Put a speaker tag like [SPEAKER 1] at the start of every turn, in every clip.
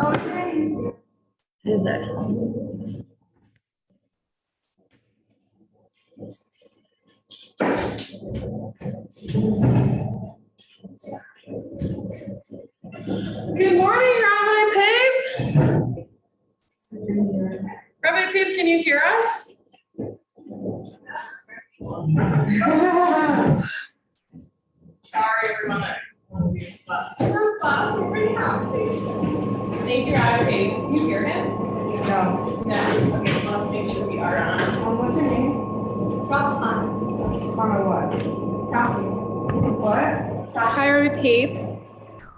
[SPEAKER 1] Is it? Good morning, Rabbi Pape. Rabbi Pape, can you hear us? Sorry, everyone. Thank you, Rabbi Pape. Can you hear him? No. No. Okay, so let's make sure we are on.
[SPEAKER 2] What's your name?
[SPEAKER 1] Tanya.
[SPEAKER 2] Tanya what? Tanya. What?
[SPEAKER 1] Hi, Rabbi Pape.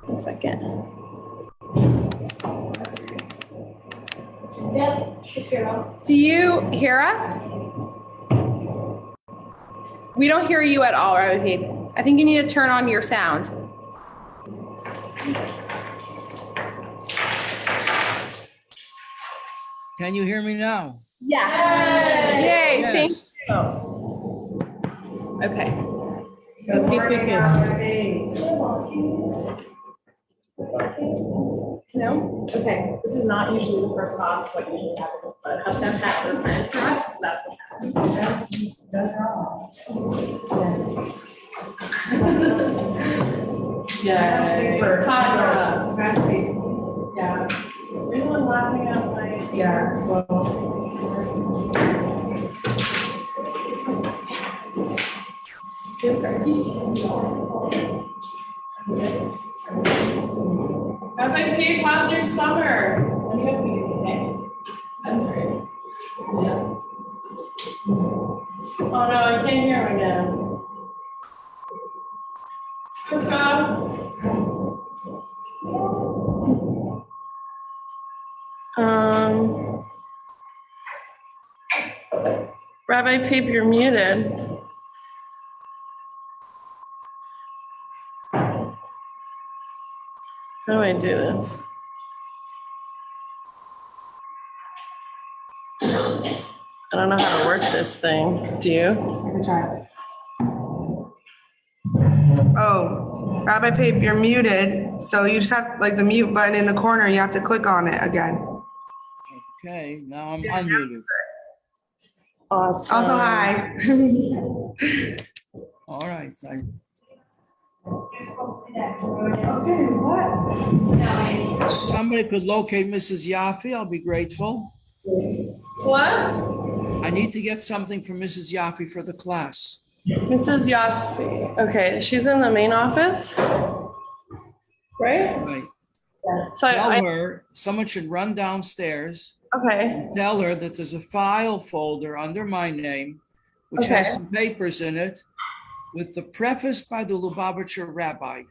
[SPEAKER 1] 1 second.
[SPEAKER 2] Yeah, Shapiro.
[SPEAKER 1] Do you hear us? We don't hear you at all, Rabbi Pape. I think you need to turn on your sound.
[SPEAKER 3] Can you hear me now?
[SPEAKER 1] Yeah. Yay,
[SPEAKER 3] Yes.
[SPEAKER 1] thank you. Okay. Let's see if we can. No? Okay. This is not usually the first class, what usually happens, but Hashem had the plans for us, so that's what happened. Yeah. For Tanya. Yeah. Everyone laughing out like.
[SPEAKER 2] Yeah, well.
[SPEAKER 1] Rabbi Pape, how's your summer? That's great. Oh no, I can't hear him again. Rabbi Pape, you're muted. How do I do this? I don't know how to work this thing. Do you?
[SPEAKER 2] I can try it.
[SPEAKER 4] Oh, Rabbi Pape, you're muted. So you just have like the mute button in the corner. You have to click on it again.
[SPEAKER 3] Okay, now I'm unmuted.
[SPEAKER 1] Awesome.
[SPEAKER 4] Also, hi.
[SPEAKER 3] All right.
[SPEAKER 2] Okay, what?
[SPEAKER 3] If somebody could locate Mrs. Yaffe, I'll be grateful.
[SPEAKER 1] What?
[SPEAKER 3] I need to get something from Mrs. Yaffe for the class.
[SPEAKER 1] Mrs. Yaffe. Okay, she's in the main office, right?
[SPEAKER 3] Right.
[SPEAKER 1] So
[SPEAKER 3] Tell her someone should run downstairs.
[SPEAKER 1] Okay.
[SPEAKER 3] Tell her that there's a file folder under my name, which
[SPEAKER 1] Okay.
[SPEAKER 3] has some papers in it with the preface by the Lubavitcher rabbi.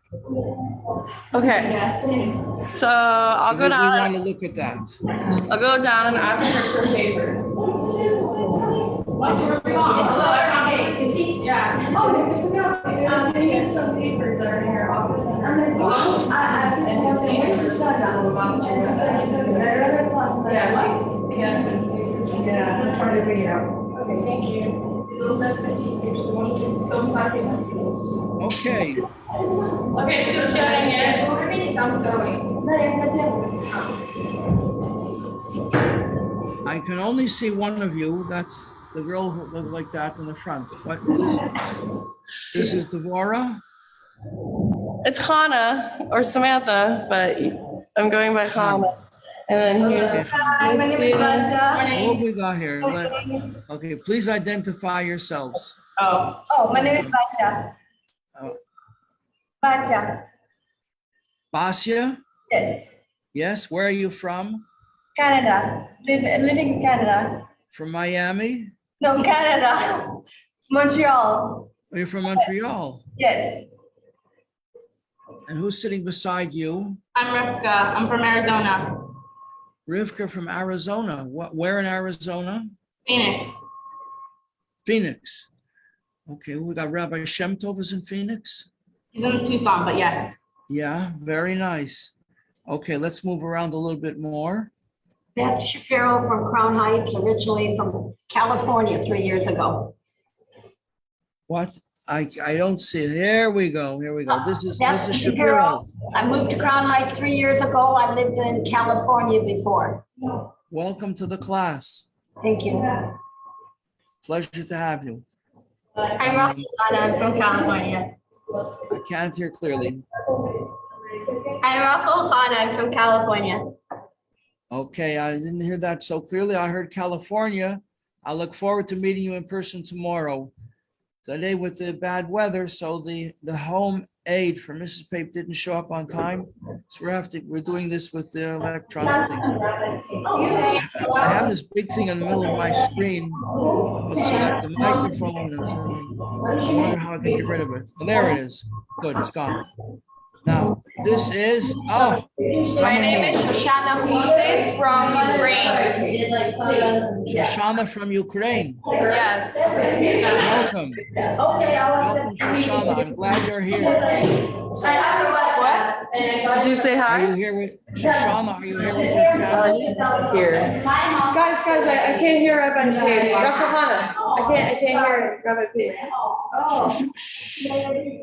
[SPEAKER 1] Okay. So I'll go
[SPEAKER 3] We
[SPEAKER 1] down.
[SPEAKER 3] want to look at that.
[SPEAKER 1] I'll go down and ask her for papers. Yeah. Oh, this is not. They need some papers that are in your office.
[SPEAKER 2] Yeah, I'm trying to bring it out.
[SPEAKER 1] Okay, thank you.
[SPEAKER 3] Okay.
[SPEAKER 1] Okay, she's getting it.
[SPEAKER 3] I can only see one of you. That's the girl who looked like that in the front. What is this? This is Devorah?
[SPEAKER 1] It's Hannah or Samantha, but I'm going by Hannah. And then here's
[SPEAKER 5] Hi, my name is Tanya.
[SPEAKER 3] What we got here? Okay, please identify yourselves.
[SPEAKER 1] Oh,
[SPEAKER 5] My name is Tanya.
[SPEAKER 3] Uh,
[SPEAKER 5] Tanya.
[SPEAKER 3] Basia?
[SPEAKER 5] Yes.
[SPEAKER 3] Yes, where are you from?
[SPEAKER 5] Canada. Living in Canada.
[SPEAKER 3] From Miami?
[SPEAKER 5] No, Canada. Montreal.
[SPEAKER 3] Are you from Montreal?
[SPEAKER 5] Yes.
[SPEAKER 3] And who's sitting beside you?
[SPEAKER 6] I'm Rivka. I'm from Arizona.
[SPEAKER 3] Rivka from Arizona. Where in Arizona?
[SPEAKER 6] Phoenix.
[SPEAKER 3] Phoenix. Okay, we got Rabbi Shem Tov is in Phoenix.
[SPEAKER 6] He's in Tucson, but yes.
[SPEAKER 3] Yeah, very nice. Okay, let's move around a little bit more.
[SPEAKER 7] Beth Shapiro from Crown Heights, originally from California 3 years ago.
[SPEAKER 3] What? I don't see it. Here we go. Here we go. This is
[SPEAKER 7] That's
[SPEAKER 3] Mrs. Shapiro.
[SPEAKER 7] I moved to Crown Heights 3 years ago. I lived in California before.
[SPEAKER 3] Welcome to the class.
[SPEAKER 7] Thank you.
[SPEAKER 3] Pleasure to have you.
[SPEAKER 5] I'm Rocky Lana. I'm from California.
[SPEAKER 3] I can't hear clearly.
[SPEAKER 5] I'm Rachel Khan. I'm from California.
[SPEAKER 3] Okay, I didn't hear that so clearly. I heard California. I look forward to meeting you in person tomorrow. Today with the bad weather, so the home aid for Mrs. Pape didn't show up on time. So we're doing this with the electronic things. I have this big thing in the middle of my screen. Let's select the microphone and I wonder how I can get rid of it. Oh, there it is. Good, it's gone. Now, this is,
[SPEAKER 8] My name is Shoshana Hussein from Ukraine.
[SPEAKER 3] Shoshana from Ukraine.
[SPEAKER 8] Yes.
[SPEAKER 3] Welcome. Welcome, Shoshana. I'm glad you're here.
[SPEAKER 8] What?
[SPEAKER 4] Did you say
[SPEAKER 3] Are
[SPEAKER 4] hi?
[SPEAKER 3] you here with, Shoshana, are you here with your family?
[SPEAKER 8] Here. Guys, I can't hear Rabbi Pape. Dr. Hannah, I can't hear Rabbi Pape.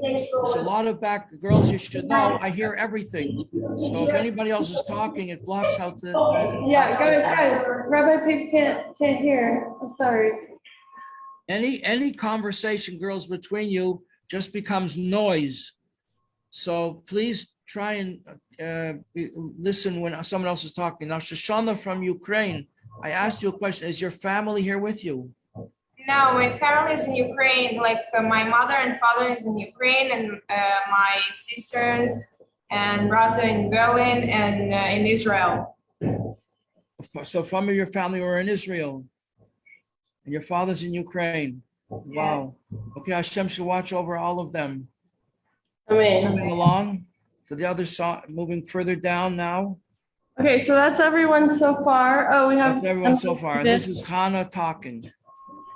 [SPEAKER 3] There's a lot of girls, you should know, I hear everything. So if anybody else is talking, it blocks out the.
[SPEAKER 8] Yeah, guys, Rabbi Pape can't hear. I'm sorry.
[SPEAKER 3] Any conversation, girls, between you just becomes noise. So please try and listen when someone else is talking. Now, Shoshana from Ukraine, I asked you a question. Is your family here with you?
[SPEAKER 8] No, my family is in Ukraine. Like my mother and father is in Ukraine, and my sisters and brother in Berlin and in Israel.
[SPEAKER 3] So some of your family were in Israel, and your father's in Ukraine. Wow. Okay, Hashem should watch over all of them. Moving along to the other side, moving further down now.
[SPEAKER 4] Okay, so that's everyone so far. Oh, we have.
[SPEAKER 3] That's everyone so far. This is Hannah talking.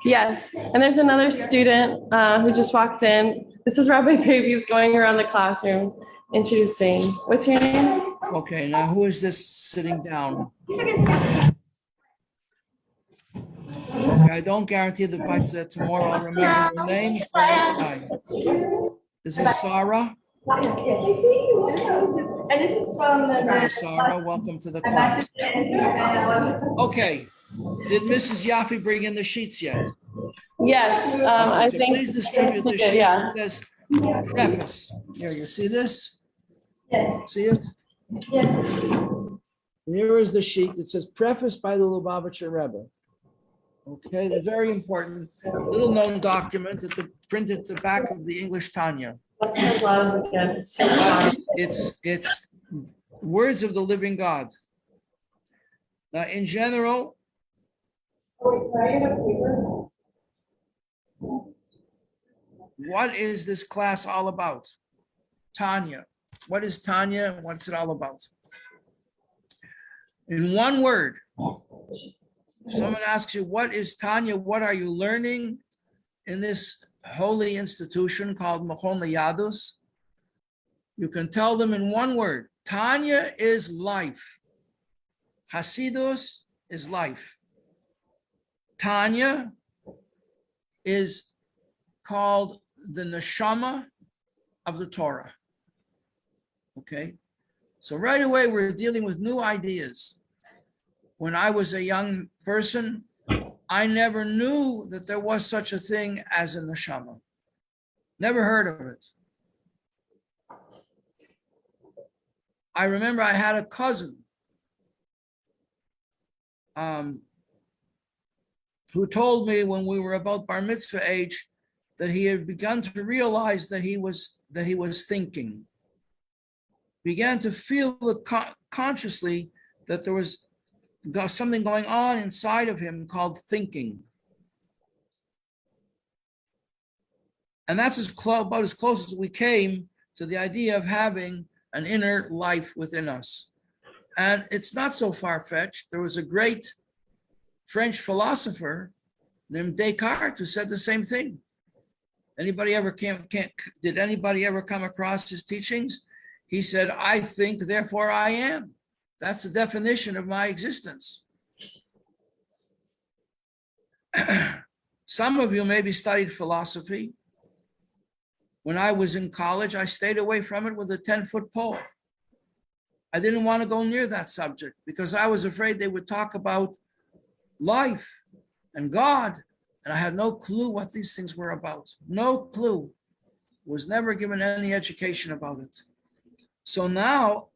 [SPEAKER 4] Yes, and there's another student who just walked in. This is Rabbi Pape. He's going around the classroom introducing. What's your name?
[SPEAKER 3] Okay, now who is this sitting down? Okay, I don't guarantee that tomorrow I'll remember your names. But this is Sarah.
[SPEAKER 5] And this is from
[SPEAKER 3] Okay, Sarah, welcome to the class. Okay, did Mrs. Yaffe bring in the sheets yet?
[SPEAKER 4] Yes, I
[SPEAKER 3] Okay,
[SPEAKER 4] think.
[SPEAKER 3] please distribute the sheet.
[SPEAKER 4] Yeah.
[SPEAKER 3] It says preface. Here, you see this?
[SPEAKER 5] Yes.
[SPEAKER 3] See it?
[SPEAKER 5] Yes.
[SPEAKER 3] Here is the sheet. It says preface by the Lubavitcher Rebbe. Okay, the very important little known document at the printed at the back of the English Tanya. It's words of the living God. Now, in general, what is this class all about? Tanya. What is Tanya? What's it all about? In one word, if someone asks you, what is Tanya? What are you learning in this holy institution called Machon Yadus? You can tell them in one word. Tanya is life. Hasidus is life. Tanya is called the neshama of the Torah. Okay, so right away we're dealing with new ideas. When I was a young person, I never knew that there was such a thing as a neshama. Never heard of it. I remember I had a cousin who told me when we were about bar mitzvah age that he had begun to realize that he was thinking. Began to feel consciously that there was something going on inside of him called thinking. And that's about as close as we came to the idea of having an inner life within us. And it's not so far-fetched. There was a great French philosopher named Descartes who said the same thing. Did anybody ever come across his teachings? He said, I think, therefore I am. That's the definition of my existence. Some of you maybe studied philosophy. When I was in college, I stayed away from it with a 10-foot pole. I didn't want to go near that subject because I was afraid they would talk about life and God. And I had no clue what these things were about. No clue. Was never given any education about it. So now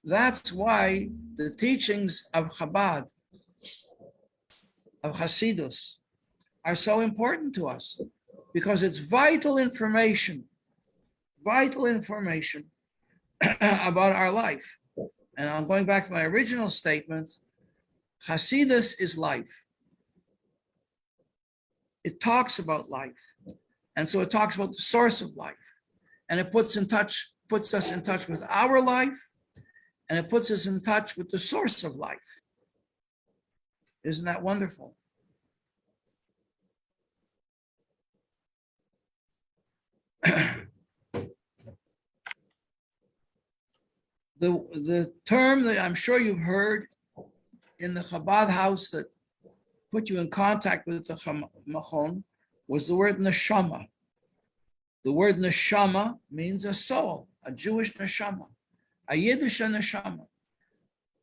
[SPEAKER 3] that's why the teachings of Chabad, of Hasidus, are so important to us because it's vital information about our life. And I'm going back to my original statement. Hasidus is life. It talks about life. And so it talks about the source of life. And it puts us in touch with our life, and it puts us in touch with the source of life. Isn't that wonderful? The term that I'm sure you've heard in the Chabad house that put you in contact with the Machon was the word neshama. The word neshama means a soul, a Jewish neshama, a Yiddish neshama.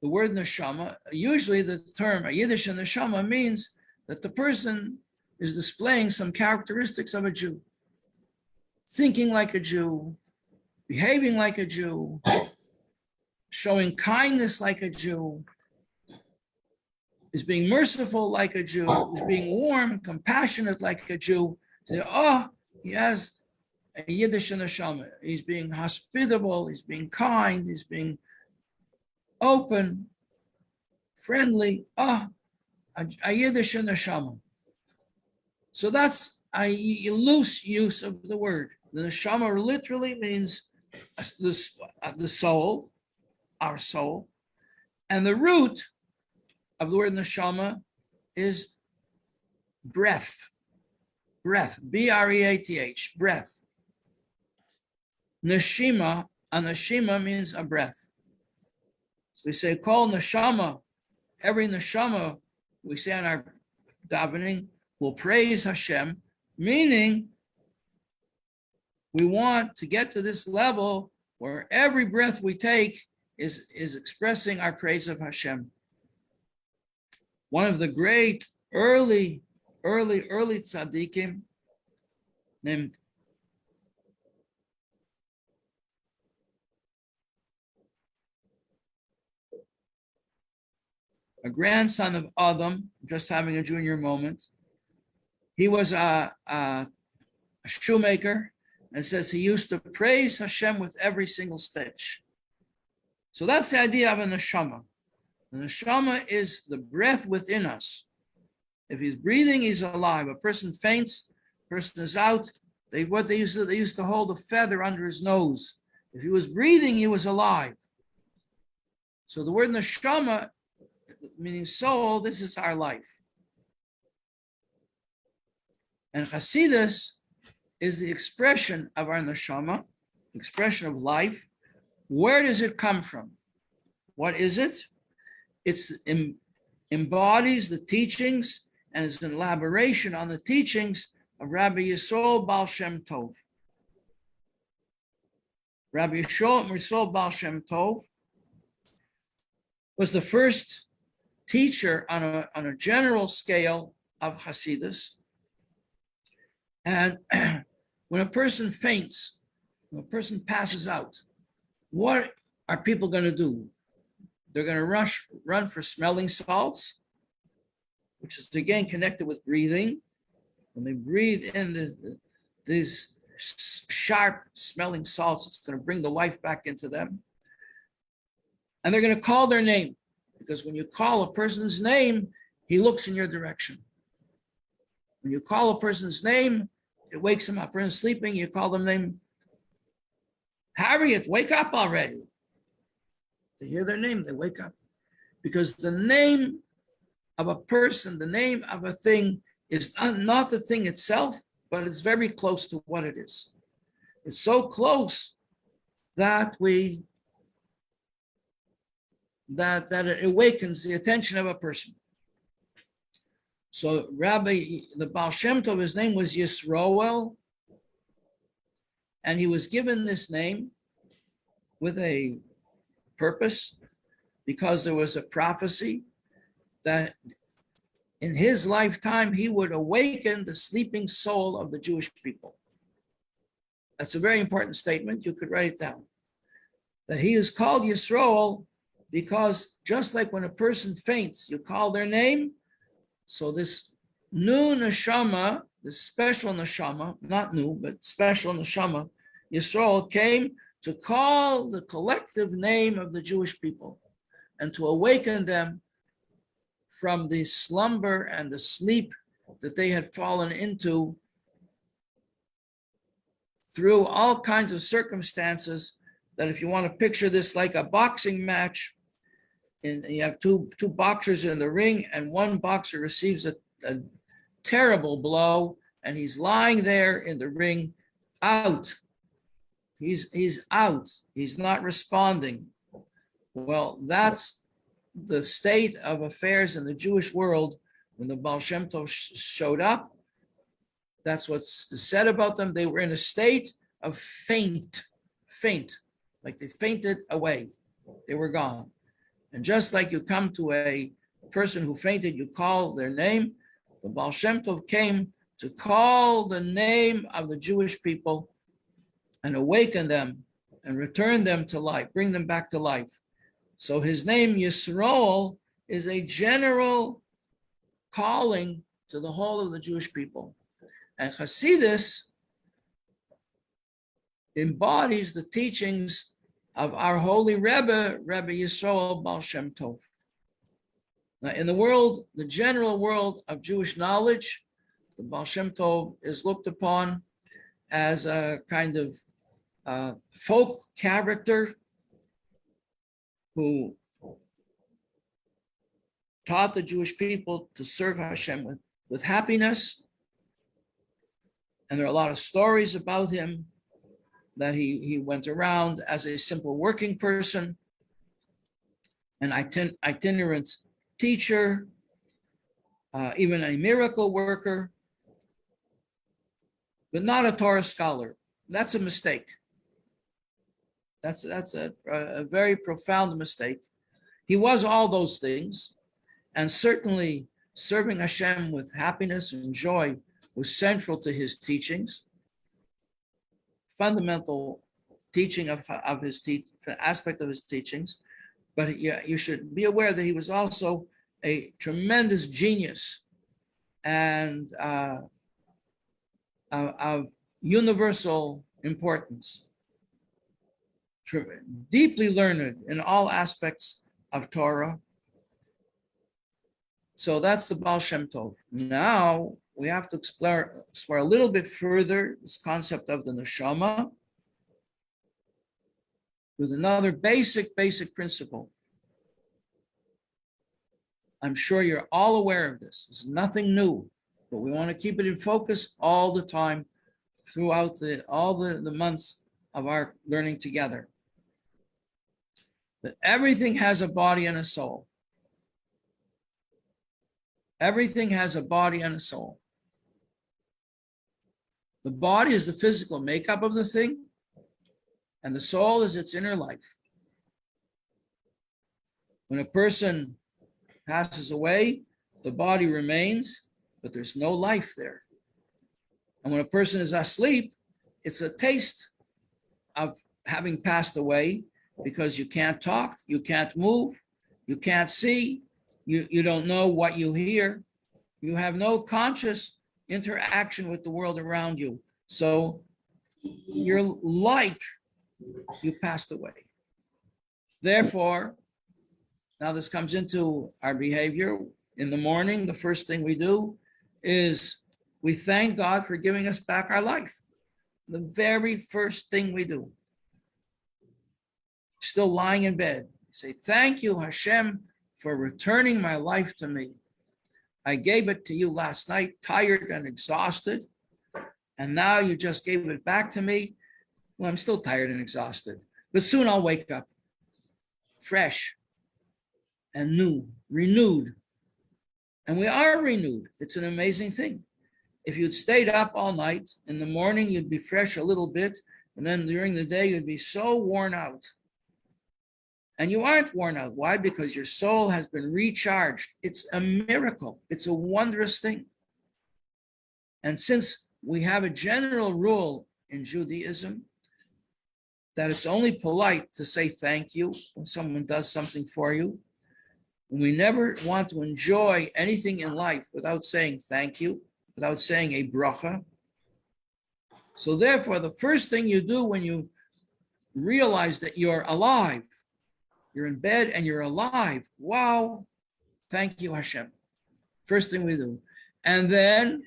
[SPEAKER 3] The word neshama, usually the term a Yiddish neshama means that the person is displaying some characteristics of a Jew, thinking like a Jew, behaving like a Jew, showing kindness like a Jew, is being merciful like a Jew, is being warm, compassionate like a Jew. Say, oh, he has a Yiddish neshama. He's being hospitable, he's being kind, he's being open, friendly. Oh, a Yiddish neshama. So that's a loose use of the word. The neshama literally means the soul, our soul. And the root of the word neshama is breath. Breath, B-R-E-A-T-H, breath. Neshima, a neshima means a breath. So we say, call neshama, every neshama, we say in our davening, will praise Hashem, meaning we want to get to this level where every breath we take is expressing our praise of Hashem. One of the great early tzaddikim named a grandson of Adam, just having a junior moment. He was a shoemaker, and says he used to praise Hashem with every single stitch. So that's the idea of a neshama. The neshama is the breath within us. If he's breathing, he's alive. A person faints, a person is out. They used to hold a feather under his nose. If he was breathing, he was alive. So the word neshama, meaning soul, this is our life. And Hasidus is the expression of our neshama, expression of life. Where does it come from? What is it? It's embodies the teachings and is an elaboration on the teachings of Rabbi Yisrael Baal Shem Tov. Rabbi Yisrael Baal Shem Tov was the first teacher on a general scale of Hasidus. And when a person faints, when a person passes out, what are people going to do? They're going to run for smelling salts, which is again connected with breathing. When they breathe in these sharp smelling salts, it's going to bring the life back into them. And they're going to call their name, because when you call a person's name, he looks in your direction. When you call a person's name, it wakes him up. When they're sleeping, you call them name. Harriet, wake up already. They hear their name, they wake up. Because the name of a person, the name of a thing is not the thing itself, but it's very close to what it is. It's so close that that it awakens the attention of a person. So the Baal Shem Tov, his name was Yisroel, And he was given this name with a purpose, because there was a prophecy that in his lifetime, he would awaken the sleeping soul of the Jewish people. That's a very important statement. You could write it down. That he is called Yisroel because just like when a person faints, you call their name. So this new neshama, this special neshama, not new, but special neshama, Yisroel came to call the collective name of the Jewish people and to awaken them from the slumber and the sleep that they had fallen into through all kinds of circumstances. That if you want to picture this like a boxing match, and you have two boxers in the ring, and one boxer receives a terrible blow, and he's lying there in the ring, out. He's out. He's not responding. Well, that's the state of affairs in the Jewish world when the Baal Shem Tov showed up. That's what's said about them. They were in a state of faint, like they fainted away. They were gone. And just like you come to a person who fainted, you call their name, the Baal Shem Tov came to call the name of the Jewish people and awaken them and return them to life, bring them back to life. So his name, Yisroel, is a general calling to the whole of the Jewish people. And Hasidus embodies the teachings of our holy Rebbe, Rabbi Yisroel Baal Shem Tov. Now, in the world, the general world of Jewish knowledge, the Baal Shem Tov is looked upon as a kind of folk character who taught the Jewish people to serve Hashem with happiness. And there are a lot of stories about him, that he went around as a simple working person, an itinerant teacher, even a miracle worker, but not a Torah scholar. That's a mistake. That's a very profound mistake. He was all those things, and certainly serving Hashem with happiness and joy was central to his teachings. Fundamental teaching of his aspect of his teachings, but you should be aware that he was also a tremendous genius and of universal importance, deeply learned in all aspects of Torah. So that's the Baal Shem Tov. Now we have to explore a little bit further this concept of the neshama with another basic principle. I'm sure you're all aware of this. It's nothing new, but we want to keep it in focus all the time throughout all the months of our learning together. That everything has a body and a soul. Everything has a body and a soul. The body is the physical makeup of the thing, and the soul is its inner life. When a person passes away, the body remains, but there's no life there. And when a person is asleep, it's a taste of having passed away, because you can't talk, you can't move, you can't see, you don't know what you hear, you have no conscious interaction with the world around you. So you're like you passed away. Therefore, now this comes into our behavior. In the morning, the first thing we do is we thank God for giving us back our life. The very first thing we do. Still lying in bed, say, thank you, Hashem, for returning my life to me. I gave it to you last night, tired and exhausted, and now you just gave it back to me. Well, I'm still tired and exhausted, but soon I'll wake up fresh and new, renewed. And we are renewed. It's an amazing thing. If you'd stayed up all night, in the morning, you'd be fresh a little bit, And then during the day, you'd be so worn out. And you aren't worn out. Why? Because your soul has been recharged. It's a miracle. It's a wondrous thing. And since we have a general rule in Judaism that it's only polite to say thank you when someone does something for you, and we never want to enjoy anything in life without saying thank you, without saying a bracha. So therefore, the first thing you do when you realize that you're alive, you're in bed and you're alive. Wow. Thank you, Hashem. First thing we do. And then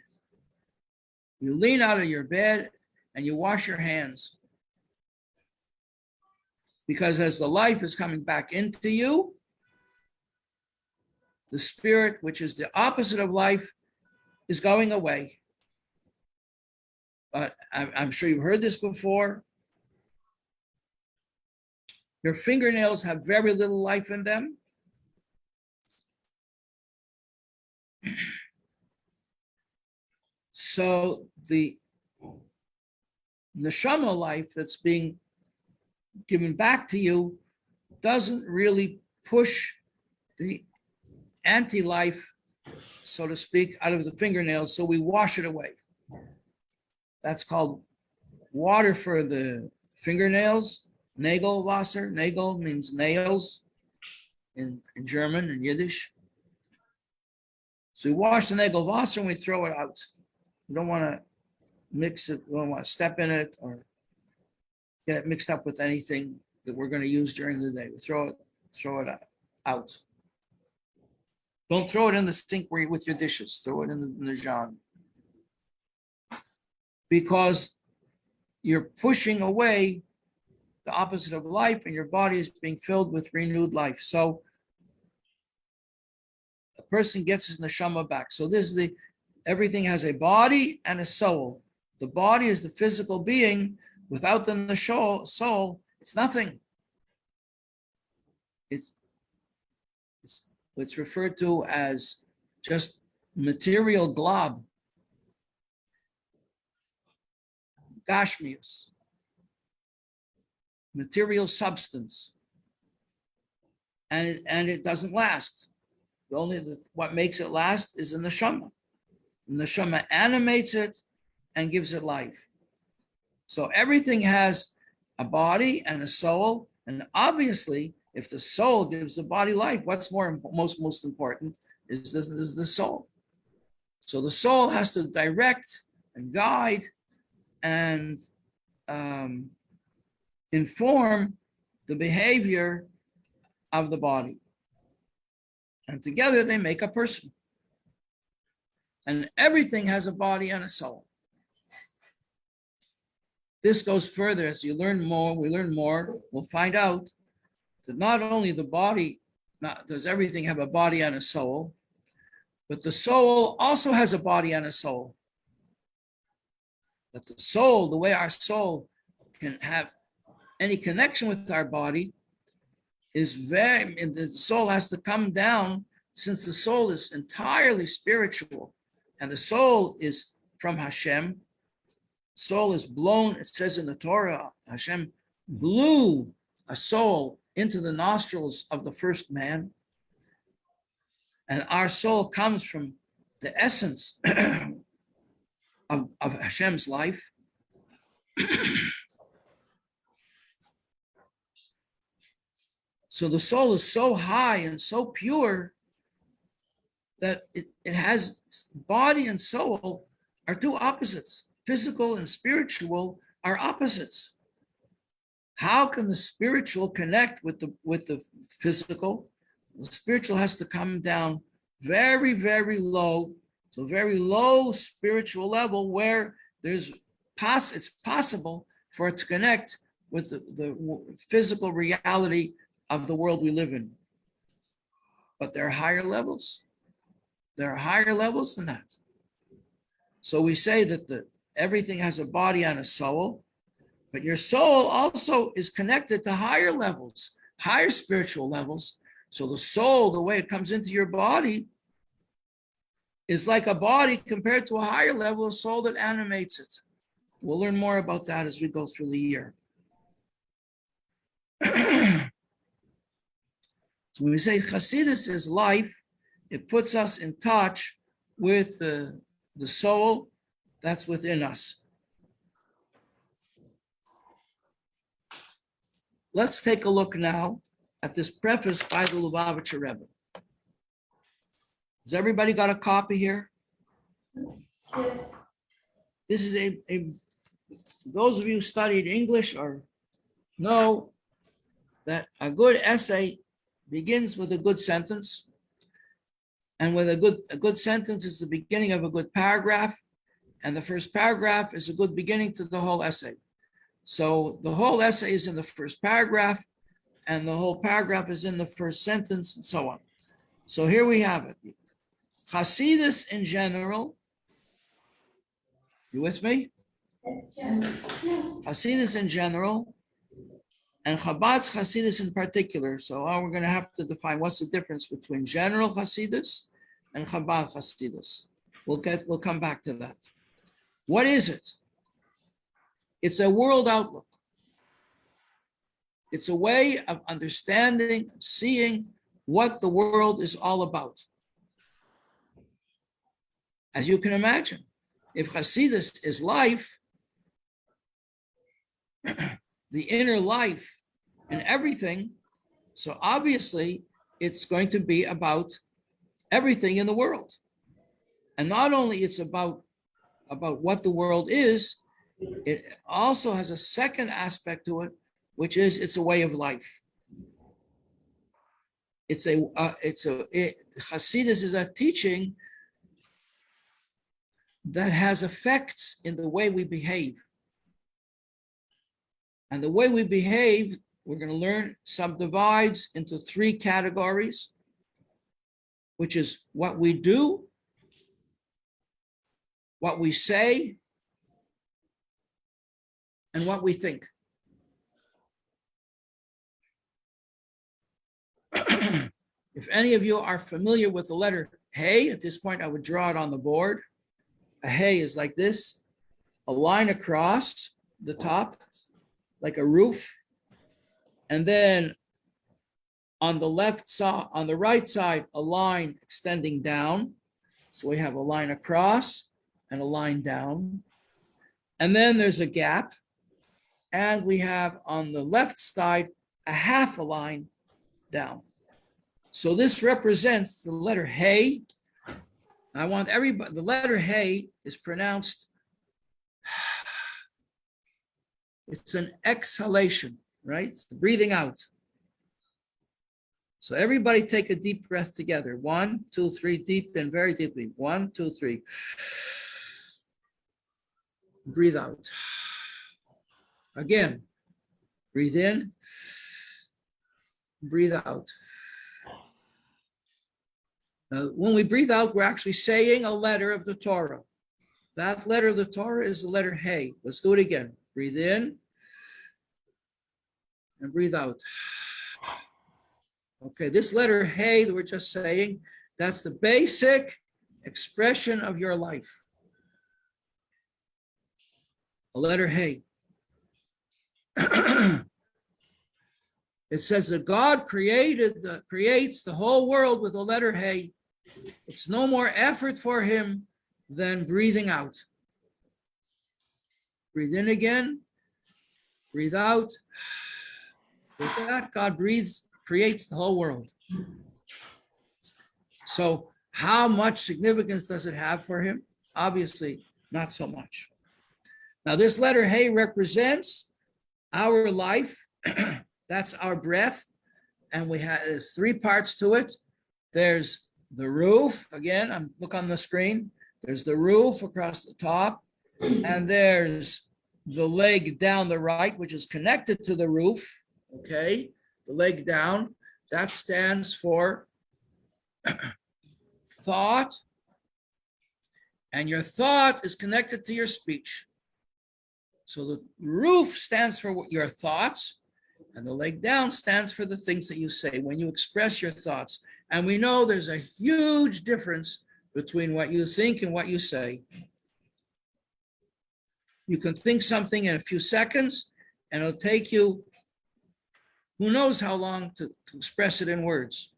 [SPEAKER 3] you lean out of your bed and you wash your hands. Because as the life is coming back into you, the spirit, which is the opposite of life, is going away. But I'm sure you've heard this before. Your fingernails have very little life in them. So the neshama life that's being given back to you doesn't really push the anti-life, so to speak, out of the fingernails, so we wash it away. That's called water for the fingernails, Nagelwasser. Nagel means nails in German and Yiddish. So we wash the Nagelwasser and we throw it out. We don't want to mix it, we don't want to step in it or get it mixed up with anything that we're going to use during the day. We throw it out. Don't throw it in the sink with your dishes. Throw it in the jar. Because you're pushing away the opposite of life and your body is being filled with renewed life. So a person gets his neshama back. So everything has a body and a soul. The body is the physical being. Without the soul, it's nothing. It's referred to as just material glob. Gashmius. Material substance. And it doesn't last. What makes it last is the neshama. The neshama animates it and gives it life. So everything has a body and a soul, and obviously, if the soul gives the body life, what's most important is the soul. So the soul has to direct and guide and inform the behavior of the body, and together they make a person. And everything has a body and a soul. This goes further. As we learn more, we'll find out that not only the body, does everything have a body and a soul, but the soul also has a body and a soul. But the soul, the way our soul can have any connection with our body the soul has to come down, since the soul is entirely spiritual and the soul is from Hashem. Soul is blown, it says in the Torah, Hashem blew a soul into the nostrils of the first man. And our soul comes from the essence of Hashem's life. So the soul is so high and so pure that it has body and soul are two opposites. Physical and spiritual are opposites. How can the spiritual connect with the physical? The spiritual has to come down very, very low, to a very low spiritual level where it's possible for it to connect with the physical reality of the world we live in. But there are higher levels. There are higher levels than that. So we say that everything has a body and a soul, but your soul also is connected to higher levels, higher spiritual levels. So the soul, the way it comes into your body, is like a body compared to a higher level of soul that animates it. We'll learn more about that as we go through the year. So when we say Hasidus is life, it puts us in touch with the soul that's within us. Let's take a look now at this preface by the Lubavitcher Rebbe. Has everybody got a copy here?
[SPEAKER 1] Yes.
[SPEAKER 3] This is those of you who studied English or know that a good essay begins with a good sentence. And with a good sentence is the beginning of a good paragraph. And the first paragraph is a good beginning to the whole essay. So the whole essay is in the first paragraph, and the whole paragraph is in the first sentence, and so on. So here we have it. Hasidus in general. You with me? Hasidus in general, and Chabad's Hasidus in particular. So we're going to have to define what's the difference between general Hasidus and Chabad Hasidus. We'll come back to that. What is it? It's a world outlook. It's a way of understanding, seeing what the world is all about. As you can imagine, if Hasidus is life, the inner life and everything, so obviously it's going to be about everything in the world. And not only it's about what the world is, it also has a second aspect to it, which is it's a way of life. Hasidus is a teaching that has effects in the way we behave. And the way we behave, we're going to learn, subdivides into three categories, which is what we do, what we say, and what we think. If any of you are familiar with the letter Hey, at this point I would draw it on the board. A Hey is like this, a line across the top, like a roof, and then on the left side, on the right side, a line extending down. So we have a line across and a line down. And then there's a gap. And we have on the left side, a half a line down. So this represents the letter Hey. I want everybody, the letter Hey is pronounced, it's an exhalation, right? Breathing out. So everybody take a deep breath together. 1, 2, 3, deep and very deeply. 1, 2, 3. Breathe out. Again, breathe in, breathe out. Now, when we breathe out, we're actually saying a letter of the Torah. That letter of the Torah is the letter Hey. Let's do it again. Breathe in and breathe out. Okay, this letter Hey that we're just saying, that's the basic expression of your life. A letter Hey. It says that God creates the whole world with the letter Hey. It's no more effort for him than breathing out. Breathe in again, breathe out. With that, God creates the whole world. So how much significance does it have for him? Obviously, not so much. Now, this letter Hey represents our life. That's our breath. And there's 3 parts to it. There's the roof. Again, look on the screen. There's the roof across the top. And there's the leg down the right, which is connected to the roof. Okay, the leg down. That stands for thought. And your thought is connected to your speech. So the roof stands for your thoughts, and the leg down stands for the things that you say when you express your thoughts. And we know there's a huge difference between what you think and what you say. You can think something in a few seconds, and it'll take you who knows how long to express it in words.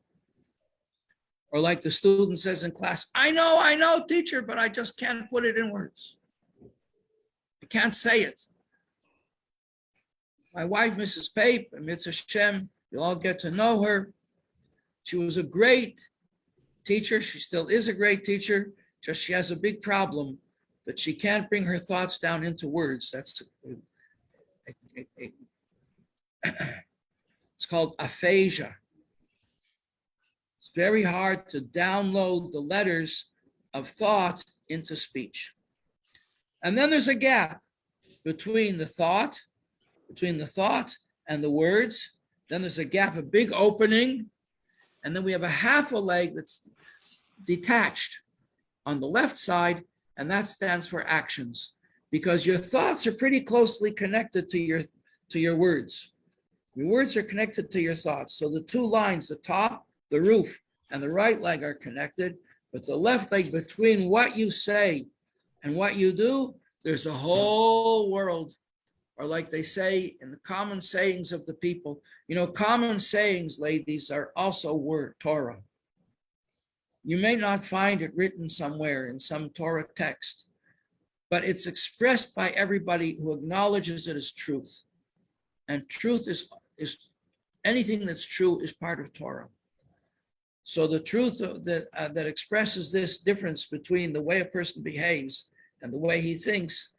[SPEAKER 3] Or like the student says in class, I know, teacher, but I just can't put it in words. I can't say it. My wife, Mrs. Pape, and Mitzvah Shem, you'll all get to know her. She was a great teacher. She still is a great teacher. Just she has a big problem that she can't bring her thoughts down into words. That's it's called aphasia. It's very hard to download the letters of thought into speech. And then there's a gap between the thought and the words. Then there's a gap, a big opening. And then we have a half a leg that's detached on the left side, and that stands for actions, because your thoughts are pretty closely connected to your words. Your words are connected to your thoughts. So the two lines, the top, the roof, and the right leg are connected, but the left leg, between what you say and what you do, there's a whole world. Or like they say in the common sayings of the people, common sayings, ladies, are also word Torah. You may not find it written somewhere in some Torah text, but it's expressed by everybody who acknowledges it as truth. And truth is anything that's true is part of Torah. So the truth that expresses this difference between the way a person behaves and the way he thinks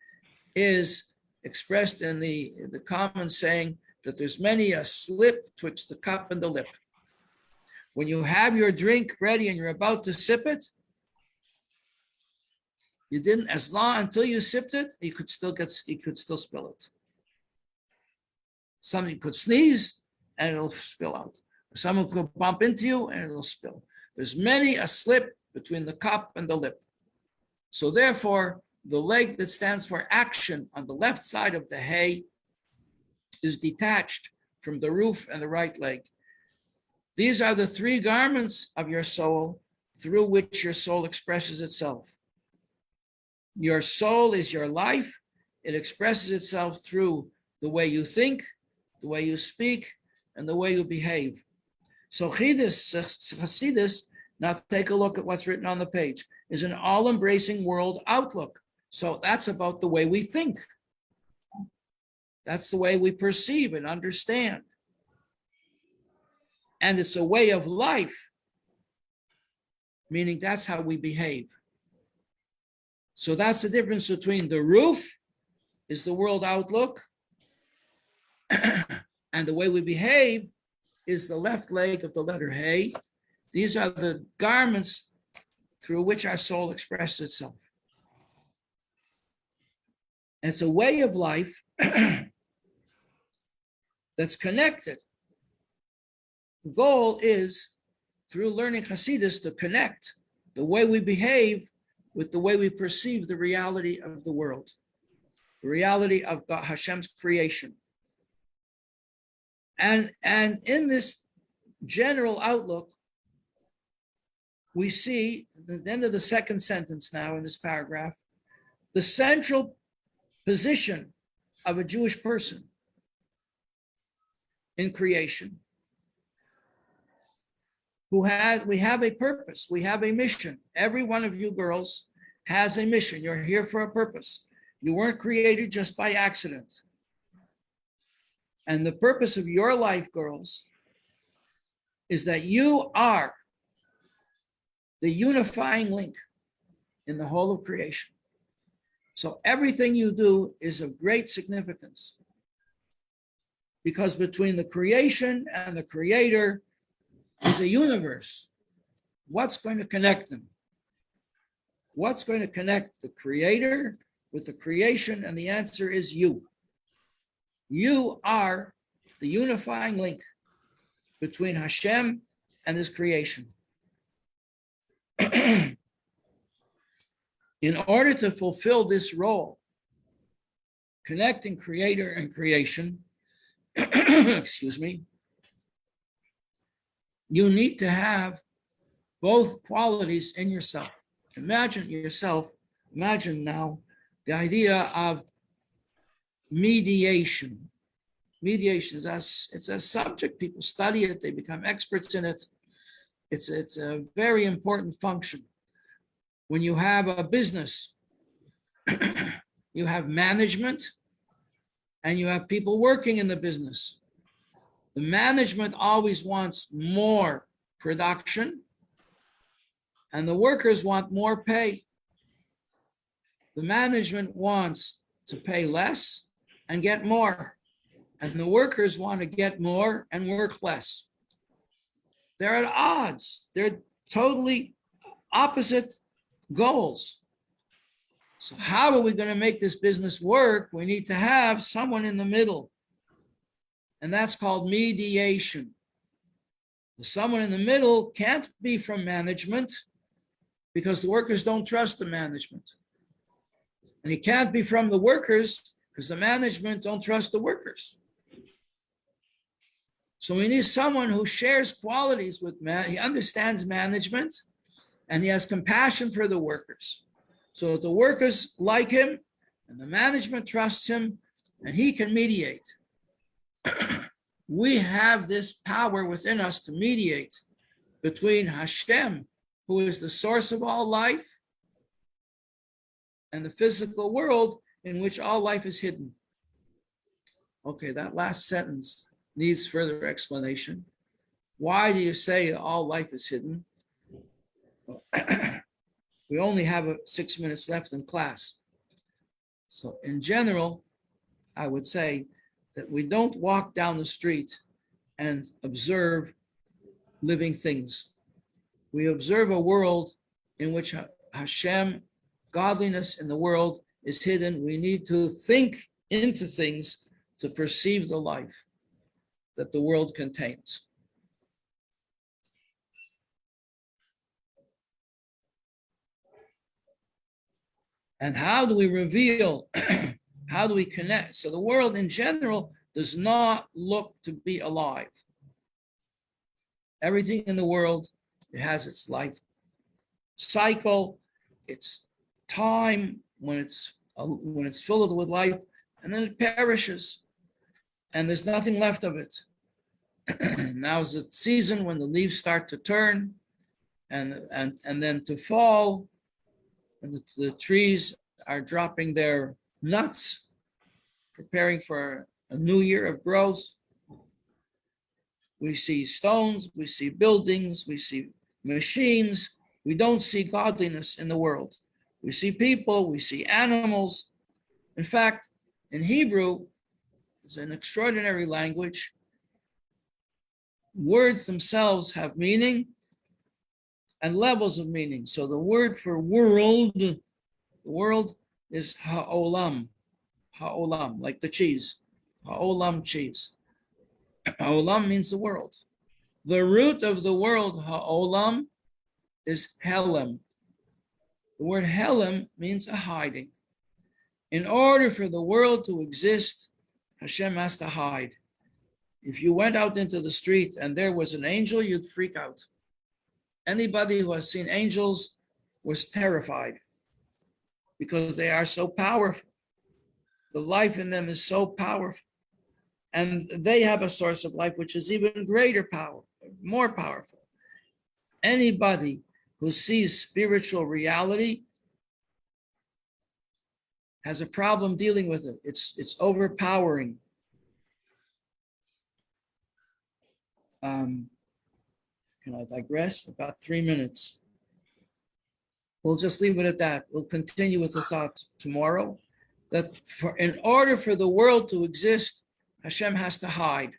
[SPEAKER 3] is expressed in the common saying that there's many a slip twixt the cup and the lip. When you have your drink ready and you're about to sip it, you didn't, as long until you sipped it, you could still spill it. Somebody could sneeze and it'll spill out. Someone could bump into you and it'll spill. There's many a slip between the cup and the lip. So therefore, the leg that stands for action on the left side of the hay is detached from the roof and the right leg. These are the three garments of your soul through which your soul expresses itself. Your soul is your life. It expresses itself through the way you think, the way you speak, and the way you behave. So Chassidus, now take a look at what's written on the page, is an all-embracing world outlook. So that's about the way we think. That's the way we perceive and understand. And it's a way of life, meaning that's how we behave. So that's the difference between the roof is the world outlook, and the way we behave is the left leg of the letter Hey. These are the garments through which our soul expresses itself. It's a way of life that's connected. The goal is, through learning Hasidus, to connect the way we behave with the way we perceive the reality of the world, the reality of God, Hashem's creation. And in this general outlook, we see at the end of the second sentence now in this paragraph, the central position of a Jewish person in creation. We have a purpose, we have a mission. Every one of you girls has a mission. You're here for a purpose. You weren't created just by accident. And the purpose of your life, girls, is that you are the unifying link in the whole of creation. So everything you do is of great significance, because between the creation and the creator is a universe. What's going to connect them? What's going to connect the creator with the creation? And the answer is you. You are the unifying link between Hashem and his creation. In order to fulfill this role, connecting creator and creation, excuse me, you need to have both qualities in yourself. Imagine now the idea of mediation. Mediation it's a subject. People study it. They become experts in it. It's a very important function. When you have a business, you have management and you have people working in the business. The management always wants more production and the workers want more pay. The management wants to pay less and get more, and the workers want to get more and work less. They're at odds. They're totally opposite goals. So how are we going to make this business work? We need to have someone in the middle. And that's called mediation. Someone in the middle can't be from management because the workers don't trust the management. And he can't be from the workers because the management don't trust the workers. So we need someone who shares qualities with he understands management and he has compassion for the workers. So that the workers like him and the management trusts him and he can mediate. We have this power within us to mediate between Hashem, who is the source of all life, and the physical world in which all life is hidden. Okay, that last sentence needs further explanation. Why do you say all life is hidden? We only have 6 minutes left in class. So in general, I would say that we don't walk down the street and observe living things. We observe a world in which Hashem, godliness in the world is hidden. We need to think into things to perceive the life that the world contains. And how do we reveal, how do we connect? So the world in general does not look to be alive. Everything in the world, it has its life cycle, its time when it's filled with life, and then it perishes, and there's nothing left of it. Now is the season when the leaves start to turn, and then to fall, and the trees are dropping their nuts, preparing for a new year of growth. We see stones, we see buildings, we see machines. We don't see godliness in the world. We see people, we see animals. In fact, in Hebrew, it's an extraordinary language. Words themselves have meaning and levels of meaning. So the word for world, the world is ha'olam, ha'olam, like the cheese, ha'olam cheese. Ha'olam means the world. The root of the word ha'olam is helem. The word helem means a hiding. In order for the world to exist, Hashem has to hide. If you went out into the street and there was an angel, you'd freak out. Anybody who has seen angels was terrified because they are so powerful. The life in them is so powerful. And they have a source of life which is even greater power, more powerful. Anybody who sees spiritual reality has a problem dealing with it. It's overpowering. Can I digress? About 3 minutes. We'll just leave it at that. We'll continue with the thought tomorrow. That in order for the world to exist, Hashem has to hide.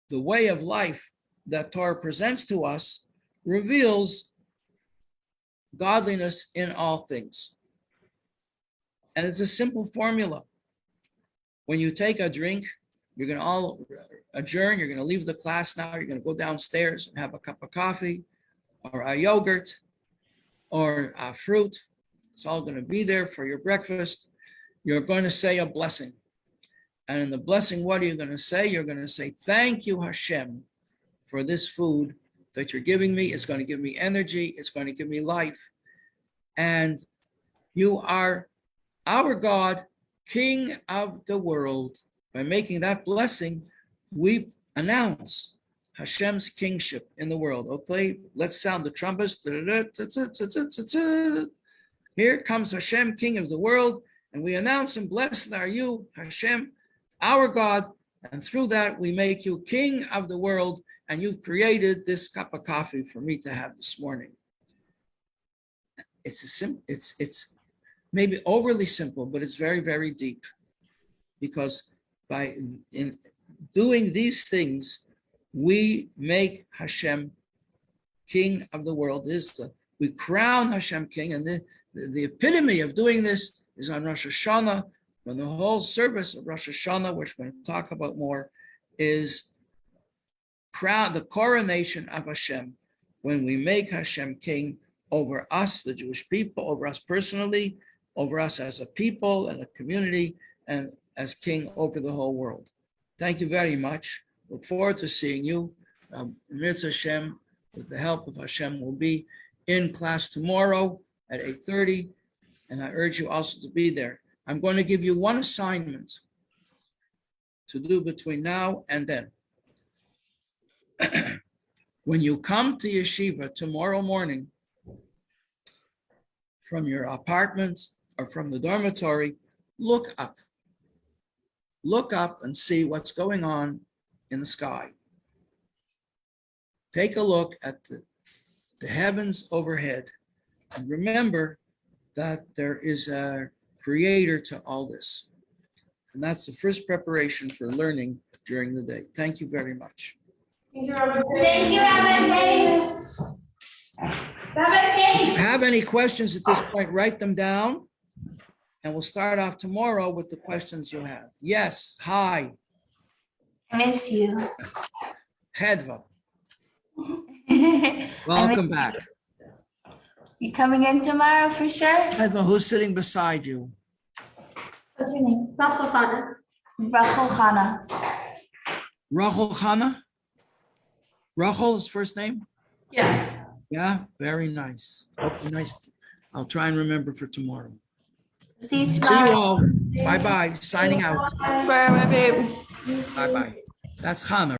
[SPEAKER 3] The way of life that Torah presents to us reveals godliness in all things. And it's a simple formula. When you take a drink, you're going to all adjourn, you're going to leave the class now, you're going to go downstairs and have a cup of coffee or a yogurt or a fruit. It's all going to be there for your breakfast. You're going to say a blessing. And in the blessing, what are you going to say? You're going to say, thank you, Hashem, for this food that you're giving me. It's going to give me energy. It's going to give me life. And you are our God, King of the world. By making that blessing, we announce Hashem's kingship in the world. Okay, let's sound the trumpets. Here comes Hashem, King of the world, and we announce him, blessed are you, Hashem, our God, and through that we make you King of the world, and you've created this cup of coffee for me to have this morning. It's maybe overly simple, but it's very, very deep, because in doing these things, we make Hashem King of the world. We crown Hashem King, and the epitome of doing this is on Rosh Hashanah, when the whole service of Rosh Hashanah, which we're going to talk about more, is the coronation of Hashem, when we make Hashem King over us, the Jewish people, over us personally, over us as a people and a community, and as King over the whole world. Thank you very much. Look forward to seeing you. Mitzvah Hashem, with the help of Hashem, will be in class tomorrow at 8:30, and I urge you also to be there. I'm going to give you one assignment to do between now and then. When you come to yeshiva tomorrow morning, from your apartment or from the dormitory, look up. Look up and see what's going on in the sky. Take a look at the heavens overhead, and remember that there is a creator to all this. And that's the first preparation for learning during the day. Thank you very much.
[SPEAKER 5] Thank you, Rabbi Pape. Rabbi
[SPEAKER 3] If you
[SPEAKER 5] Pape.
[SPEAKER 3] have any questions at this point, write them down, and we'll start off tomorrow with the questions you have. Yes, hi,
[SPEAKER 5] I miss you.
[SPEAKER 3] Hedva. Welcome back.
[SPEAKER 5] You coming in tomorrow for sure?
[SPEAKER 3] Hedva, who's sitting beside you?
[SPEAKER 5] What's your name? Rachel Chana. Rachel Chana.
[SPEAKER 3] Rachel Chana? Rachel's first name?
[SPEAKER 5] Yeah.
[SPEAKER 3] Yeah, very nice. Okay, nice. I'll try and remember for tomorrow.
[SPEAKER 5] See you
[SPEAKER 3] See you
[SPEAKER 5] tomorrow.
[SPEAKER 3] all. Bye-bye. Signing out.
[SPEAKER 4] Bye, my babe.
[SPEAKER 3] Bye-bye. That's Hannah,